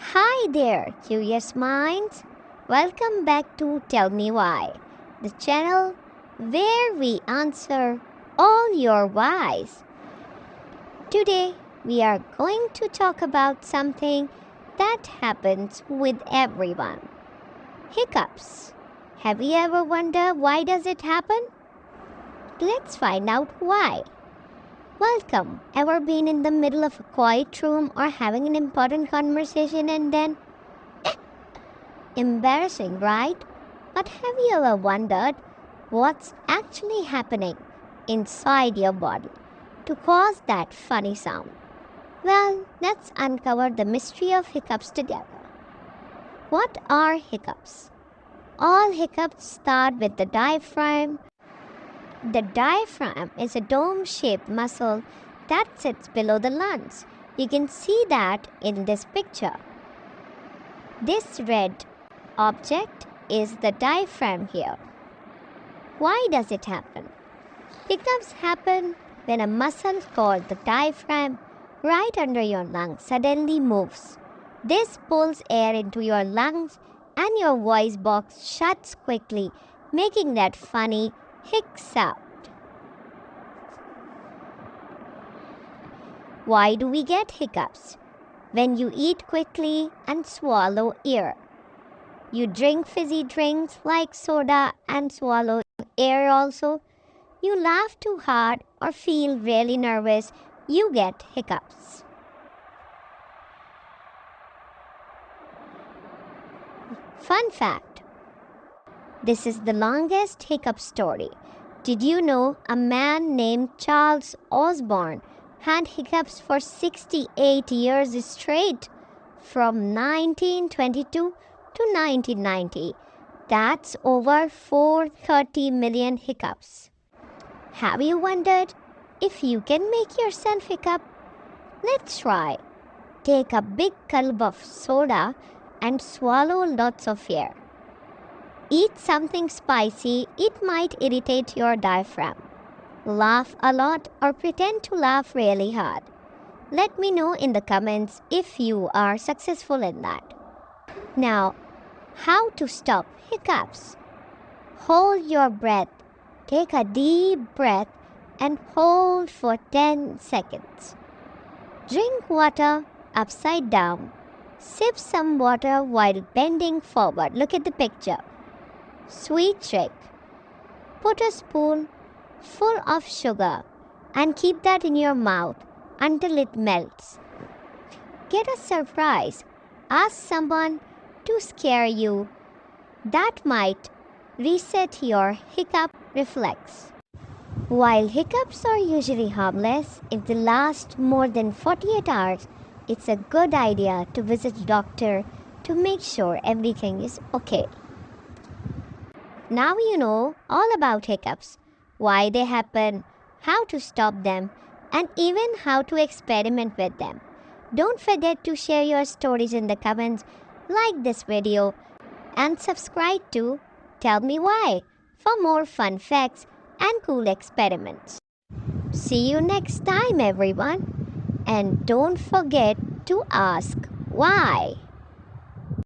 Hi there, curious minds. Welcome back to Tell Me Why, the channel where we answer all your whys. Today, we are going to talk about something that happens with everyone. Hiccups. Have you ever wondered why does it happen? Let's find out why. Welcome. Ever been in the middle of a quiet room or having an important conversation and then embarrassing, right? But have you ever wondered what's actually happening inside your body to cause that funny sound? Well, let's uncover the mystery of hiccups together. What are hiccups? All hiccups start with the diaphragm. The diaphragm is a dome-shaped muscle that sits below the lungs. You can see that in this picture. This red object is the diaphragm here. Why does it happen? Hiccups happen when a muscle called the diaphragm right under your lungs suddenly moves. This pulls air into your lungs and your voice box shuts quickly, making that funny hic sound. Why do we get hiccups? When you eat quickly and swallow air. You drink fizzy drinks like soda and swallow air also. You laugh too hard or feel really nervous, you get hiccups. Fun fact. This is the longest hiccup story. Did you know a man named Charles Osborne had hiccups for 68 years straight from 1922 to 1990? That's over 430 million hiccups. Have you wondered if you can make yourself hiccup? Let's try. Take a big gulp of soda and swallow lots of air. Eat something spicy, it might irritate your diaphragm. Laugh a lot or pretend to laugh really hard. Let me know in the comments if you are successful in that. Now, how to stop hiccups? Hold your breath. Take a deep breath and hold for 10 seconds. Drink water upside down. Sip some water while bending forward. Look at the picture. Sweet trick. Put a spoon full of sugar and keep that in your mouth until it melts. Get a surprise. Ask someone to scare you. That might reset your hiccup reflex. While hiccups are usually harmless, if they last more than 48 hours, it's a good idea to visit a doctor to make sure everything is okay. Now you know all about hiccups, why they happen, how to stop them, and even how to experiment with them. Don't forget to share your stories in the comments, like this video, and subscribe to Tell Me Why for more fun facts and cool experiments. See you next time, everyone. And don't forget to ask why.